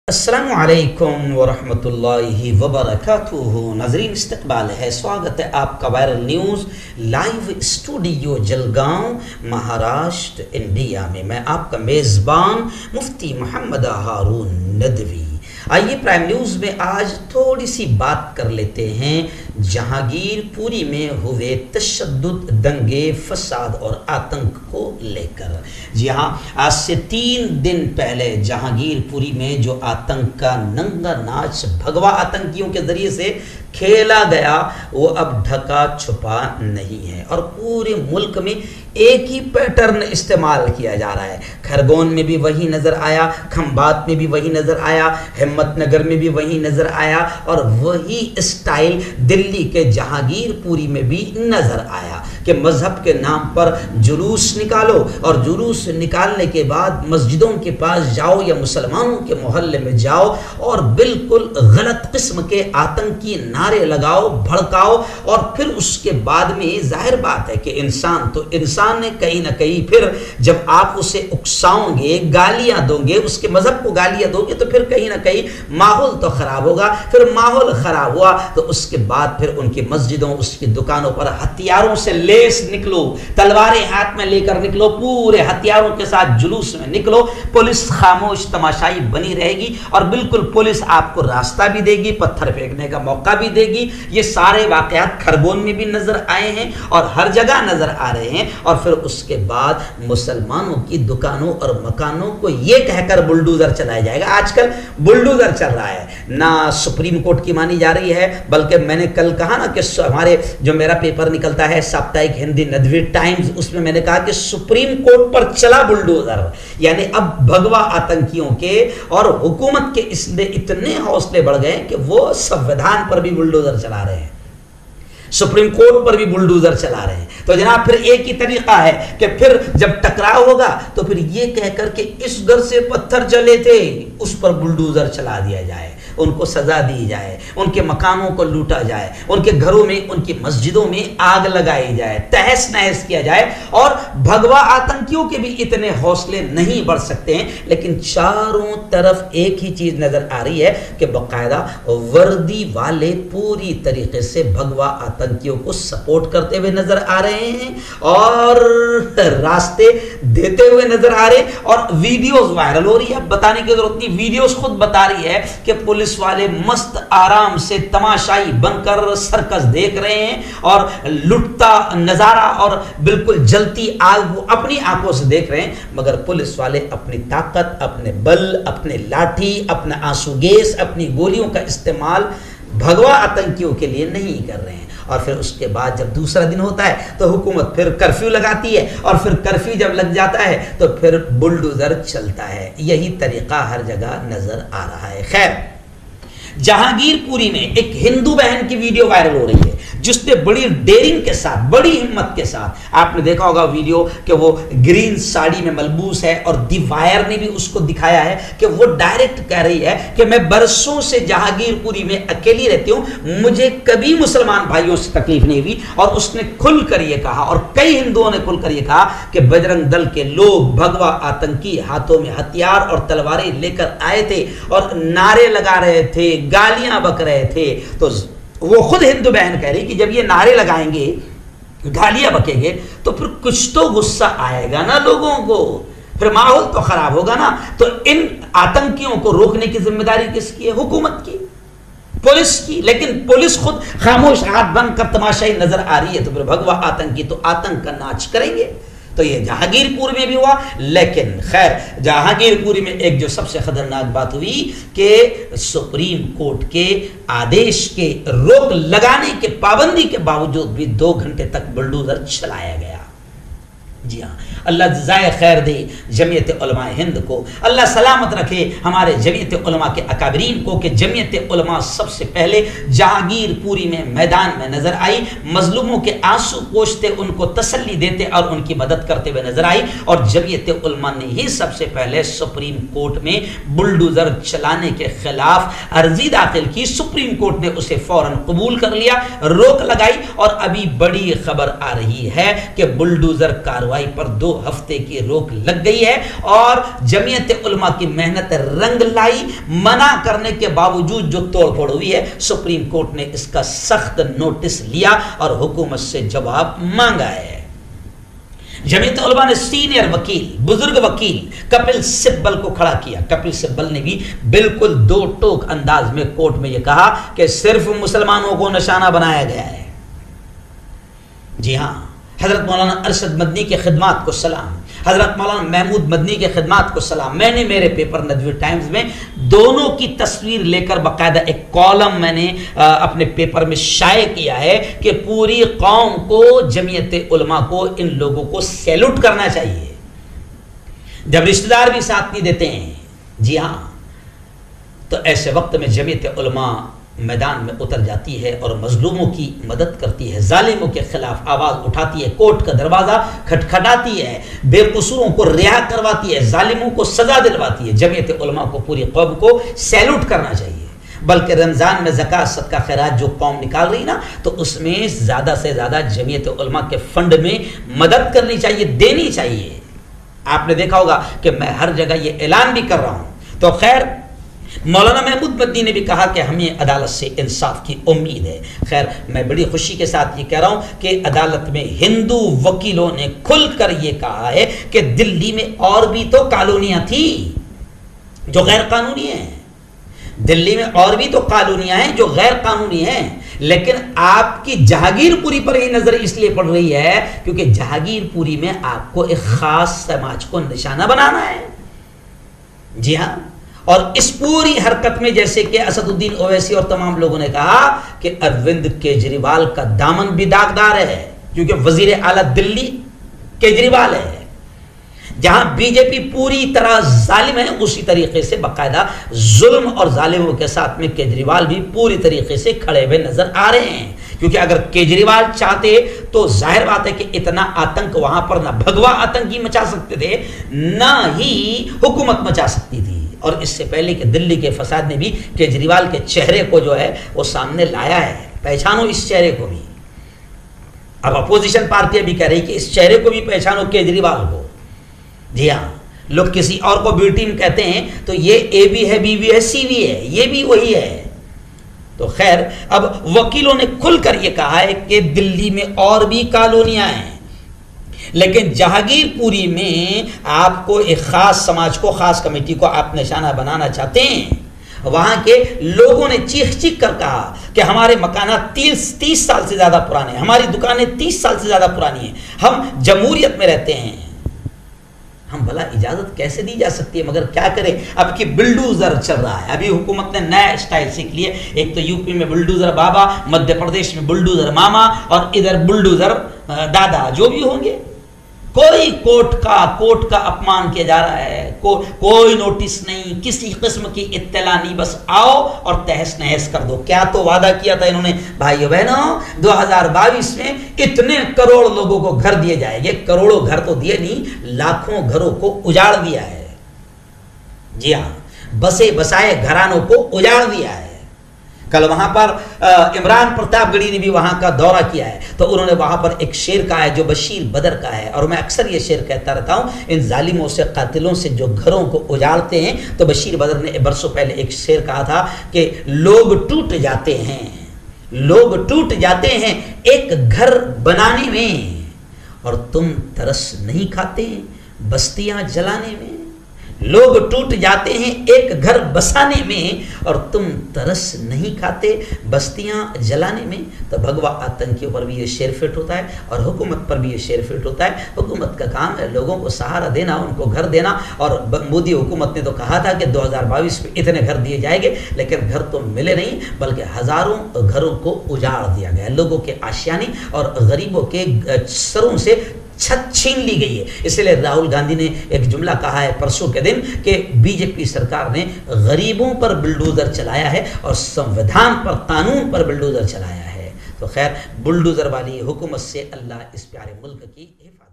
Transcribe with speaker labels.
Speaker 1: अस्सलामु अलैकुम वरहमतुल्लाहि वबरकातुहू। नाज़रीन, इस्तक़बाल है, स्वागत है आपका viral news live studio Jalgaon, Maharashtra, India में। मैं आपका मेज़बान मुफ्ती मोहम्मद हारून नदवी। आइए प्राइम न्यूज़ में आज थोड़ी सी बात कर लेते हैं जहांगीरपुरी में हुए तशद्दुद, दंगे, फसाद और आतंक को लेकर। जी हाँ, आज से 3 दिन पहले जहांगीरपुरी में जो आतंक का नंगा नाच भगवा आतंकियों के जरिए से खेला गया वो अब ढका छुपा नहीं है और पूरे मुल्क में एक ही पैटर्न इस्तेमाल किया जा रहा है। खरगोन में भी वही नज़र आया, खंबात में भी वही नज़र आया, हिम्मतनगर में भी वही नज़र आया और वही स्टाइल दिल्ली के जहांगीरपुरी में भी नज़र आया कि मज़हब के नाम पर जुलूस निकालो और जुलूस निकालने के बाद मस्जिदों के पास जाओ या मुसलमानों के मोहल्ले में जाओ और बिल्कुल गलत किस्म के आतंकी नारे लगाओ, भड़काओ और फिर उसके बाद में जाहिर बात है कि इंसान तो इंसान ने कहीं ना कहीं फिर जब आप उसे उकसाओगे, गालियां दोगे, उसके मजहब को गालियां दोगे तो फिर कहीं ना कहीं माहौल तो खराब होगा। फिर माहौल खराब हुआ तो उसके बाद फिर उनकी मस्जिदों, उसकी दुकानों पर हथियारों से लेस निकलो, तलवारें हाथ में लेकर निकलो, पूरे हथियारों के साथ जुलूस में निकलो। पुलिस खामोश तमाशाई बनी रहेगी और बिल्कुल पुलिस आपको रास्ता भी देगी, पत्थर फेंकने का मौका भी देगी। ये सारे वाकयात खरगोन में भी नजर आए हैं और हर जगह नजर आ रहे हैं। और फिर उसके बाद मुसलमानों की दुकानों और मकानों को यह कहकर बुलडोजर चलाया जाएगा। आजकल बुलडोजर चल रहा है, ना सुप्रीम कोर्ट की मानी जा रही है, बल्कि मैंने कल कहा ना कि हमारे जो मेरा पेपर निकलता है साप्ताहिक हिंदी नदवी टाइम्स, उसमें मैंने कहा कि सुप्रीम कोर्ट पर चला बुलडोजर। यानी अब भगवा आतंकियों के और हुकूमत के इसमें इतने हौसले बढ़ गए कि वो संविधान पर भी बुलडोजर चला रहे हैं, सुप्रीम कोर्ट पर भी बुलडोजर चला रहे हैं। तो जनाब फिर एक ही तरीका है कि फिर जब टकराव होगा तो फिर ये कहकर के इस घर से पत्थर चले थे उस पर बुलडोजर चला दिया जाए, उनको सजा दी जाए, उनके मकानों को लूटा जाए, उनके घरों में, उनकी मस्जिदों में आग लगाई जाए, तहस नहस किया जाए। और भगवा आतंकियों के भी इतने हौसले नहीं बढ़ सकते हैं, लेकिन चारों तरफ एक ही चीज नजर आ रही है कि बाकायदा वर्दी वाले पूरी तरीके से भगवा आतंकियों को सपोर्ट करते हुए नजर आ रहे हैं और रास्ते देते हुए नजर आ रहे हैं। और वीडियोस वायरल हो रही है, बताने की जरूरत नहीं, वीडियोस खुद बता रही है कि पुलिस वाले मस्त आराम से तमाशाई बनकर सर्कस देख रहे हैं और लुटता नजारा और बिल्कुल जलती आग वो अपनी आंखों से देख रहे हैं। मगर पुलिस वाले अपनी ताकत, अपने बल, अपने लाठी, अपना आंसू गैस, अपनी गोलियों का इस्तेमाल भगवा आतंकियों के लिए नहीं कर रहे हैं। और फिर उसके बाद जब दूसरा दिन होता है तो हुकूमत फिर कर्फ्यू लगाती है और फिर कर्फ्यू जब लग जाता है तो फिर बुलडोजर चलता है। यही तरीका हर जगह नजर आ रहा है। खैर, जहांगीरपुरी में एक हिंदू बहन की वीडियो वायरल हो रही है जिसने बड़ी डेयरिंग के साथ, बड़ी हिम्मत के साथ, आपने देखा होगा वीडियो कि वो ग्रीन साड़ी में मलबूस है और दी वायर ने भी उसको दिखाया है कि वो डायरेक्ट कह रही है कि मैं बरसों से जहांगीरपुरी में अकेली रहती हूं, मुझे कभी मुसलमान भाइयों से तकलीफ नहीं हुई। और उसने खुलकर ये कहा और कई हिंदुओं ने खुलकर ये कहा कि बजरंग दल के लोग भगवा आतंकी हाथों में हथियार और तलवारें लेकर आए थे और नारे लगा रहे थे, गालियां बक रहे थे। तो वो खुद हिंदू बहन कह रही कि जब ये नारे लगाएंगे, गालियां बकेंगे तो फिर कुछ तो गुस्सा आएगा ना लोगों को, फिर माहौल तो खराब होगा ना। तो इन आतंकियों को रोकने की जिम्मेदारी किसकी है? हुकूमत की, पुलिस की। लेकिन पुलिस खुद खामोश हाथ बंद कर तमाशाई नजर आ रही है तो फिर भगवा आतंकी तो आतंक का नाच करेंगे। तो ये जहांगीरपुर में भी हुआ। लेकिन खैर, जहांगीरपुरी में एक जो सबसे खतरनाक बात हुई कि सुप्रीम कोर्ट के आदेश के रोक लगाने के, पाबंदी के बावजूद भी 2 घंटे तक बुलडोजर चलाया गया। जी हाँ, अल्लाह जज़ाए खैर दे जमीयत उलमा हिंद को, अल्लाह सलामत रखे हमारे जमीयत उलमा के अकाबरीन को कि जमीयत उलमा सबसे पहले जहांगीरपुरी में मैदान में नजर आई, मजलूमों के आंसू पोंछते, उनको तसल्ली देते और उनकी मदद करते हुए नजर आई। और जमीयत उलमा ने ही सबसे पहले सुप्रीम कोर्ट में बुलडोजर चलाने के खिलाफ अर्जी दाखिल की। सुप्रीम कोर्ट ने उसे फौरन कबूल कर लिया, रोक लगाई और अभी बड़ी खबर आ रही है कि बुलडोजर कार्रवाई कार्रवाई पर 2 हफ्ते की रोक लग गई है और जमीयत उलमा की मेहनत रंग लाई। मना करने के बावजूद जो तोड़फोड़ हुई है, सुप्रीम कोर्ट ने इसका सख्त नोटिस लिया और हुकूमत से जवाब मांगा है। जमीयत उलमा ने सीनियर वकील, बुजुर्ग वकील कपिल सिब्बल को खड़ा किया। कपिल सिब्बल ने भी बिल्कुल 2 टोक अंदाज में कोर्ट में यह कहा कि सिर्फ मुसलमानों को निशाना बनाया गया है। जी हां, हजरत मौलाना अरशद मदनी के खिदमात को सलाम, हजरत मौलाना महमूद मदनी के खिदमात को सलाम। मैंने मेरे पेपर नदवी टाइम्स में दोनों की तस्वीर लेकर बाकायदा एक कॉलम मैंने अपने पेपर में शाये किया है कि पूरी कौम को, जमीयत उलमा को, इन लोगों को सैल्यूट करना चाहिए जब रिश्तेदार भी साथ नहीं देते हैं। जी हां, तो ऐसे वक्त में जमीयत उलमा मैदान में उतर जाती है और मजलूमों की मदद करती है, जालिमों के खिलाफ आवाज उठाती है, कोर्ट का दरवाजा खटखटाती है, बेकसूरों को रिहा करवाती है, जालिमों को सजा दिलवाती है। जमीयत उलमा को, पूरी कौम को सैल्यूट करना चाहिए। बल्कि रमजान में ज़कात, सदका, खैरात जो कौम निकाल रही ना, तो उसमें ज़्यादा से ज़्यादा जमीयत उलमा के फंड में मदद करनी चाहिए, देनी चाहिए। आपने देखा होगा कि मैं हर जगह ये ऐलान भी कर रहा हूं। तो खैर, मौलाना महमूद मदनी ने भी कहा कि हमें अदालत से इंसाफ की उम्मीद है। खैर, मैं बड़ी खुशी के साथ ये कह रहा हूं कि अदालत में हिंदू वकीलों ने खुलकर ये कहा है कि दिल्ली में और भी तो कॉलोनियां थी जो गैर कानूनी हैं। दिल्ली में और भी तो कॉलोनियां हैं जो गैर कानूनी हैं, लेकिन आपकी जहांगीरपुरी पर ही नजर इसलिए पड़ रही है क्योंकि जहांगीरपुरी में आपको एक खास समाज को निशाना बनाना है। जी हां, और इस पूरी हरकत में, जैसे कि असदुद्दीन ओवैसी और तमाम लोगों ने कहा, कि अरविंद केजरीवाल का दामन भी दागदार है क्योंकि वजीर आला दिल्ली केजरीवाल है। जहां बीजेपी पूरी तरह जालिम है, उसी तरीके से बाकायदा जुल्म और जालिमों के साथ में केजरीवाल भी पूरी तरीके से खड़े हुए नजर आ रहे हैं। क्योंकि अगर केजरीवाल चाहते तो जाहिर बात है कि इतना आतंक वहां पर ना भगवा आतंकी मचा सकते थे, ना ही हुकूमत मचा सकती थी। और इससे पहले कि दिल्ली के फसाद ने भी केजरीवाल के चेहरे को जो है वो सामने लाया है। पहचानो इस चेहरे को भी। अब अपोजिशन पार्टियां भी कह रही कि इस चेहरे को भी पहचानो, केजरीवाल को। जी हाँ, लोग किसी और को बी टीम कहते हैं तो ये ए भी है, बी भी है, सी भी है, ये भी वही है। तो खैर, अब वकीलों ने खुलकर ये कहा है कि दिल्ली में और भी कॉलोनियां हैं, लेकिन जहांगीरपुरी में आपको एक खास समाज को, खास कमेटी को आप निशाना बनाना चाहते हैं। वहां के लोगों ने चीख चीख कर कहा कि हमारे मकाना 30 साल से ज्यादा पुराने हैं, हमारी दुकानें 30 साल से ज्यादा पुरानी हैं, हम जमहूरियत में रहते हैं। हम भला इजाजत कैसे दी जा सकती है, मगर क्या करें, अब की बुलडोजर चल रहा है। अभी हुकूमत ने नया स्टाइल सीख लिया। एक तो यूपी में बुलडोजर बाबा, मध्य प्रदेश में बुलडोजर मामा और इधर बुलडोजर दादा, जो भी होंगे। कोई कोर्ट का अपमान किया जा रहा है, कोई नोटिस नहीं, किसी किस्म की इत्तला नहीं, बस आओ और तहस नहस कर दो। क्या तो वादा किया था इन्होंने, भाइयों बहनों, 2022 में इतने करोड़ लोगों को घर दिए जाएंगे। करोड़ों घर तो दिए नहीं, लाखों घरों को उजाड़ दिया है। जी हाँ, बसे बसाए घरानों को उजाड़ दिया है। कल वहां पर इमरान प्रतापगढ़ी ने भी वहां का दौरा किया है, तो उन्होंने वहां पर एक शेर कहा है जो बशीर बदर का है, और मैं अक्सर ये शेर कहता रहता हूं, इन जालिमों से, कातिलों से जो घरों को उजाड़ते हैं। तो बशीर बदर ने बरसों पहले एक शेर कहा था कि लोग टूट जाते हैं एक घर बनाने में, और तुम तरस नहीं खाते बस्तियां जलाने में। लोग टूट जाते हैं एक घर बसाने में, और तुम तरस नहीं खाते बस्तियां जलाने में। तो भगवा आतंकियों पर भी ये शेर फिट होता है और हुकूमत पर भी ये शेर फिट होता है। हुकूमत का काम है लोगों को सहारा देना, उनको घर देना। और मोदी हुकूमत ने तो कहा था कि 2022 में इतने घर दिए जाएंगे, लेकिन घर तो मिले नहीं, बल्कि हजारों घरों को उजाड़ दिया गया। लोगों के आशियाने और गरीबों के सरों से छत छीन ली गई है। इसलिए राहुल गांधी ने एक जुमला कहा है परसों के दिन कि बीजेपी सरकार ने गरीबों पर बुलडोजर चलाया है और संविधान पर, कानून पर बुलडोजर चलाया है। तो खैर, बुलडोजर वाली हुकूमत से अल्लाह इस प्यारे मुल्क की हिफाजत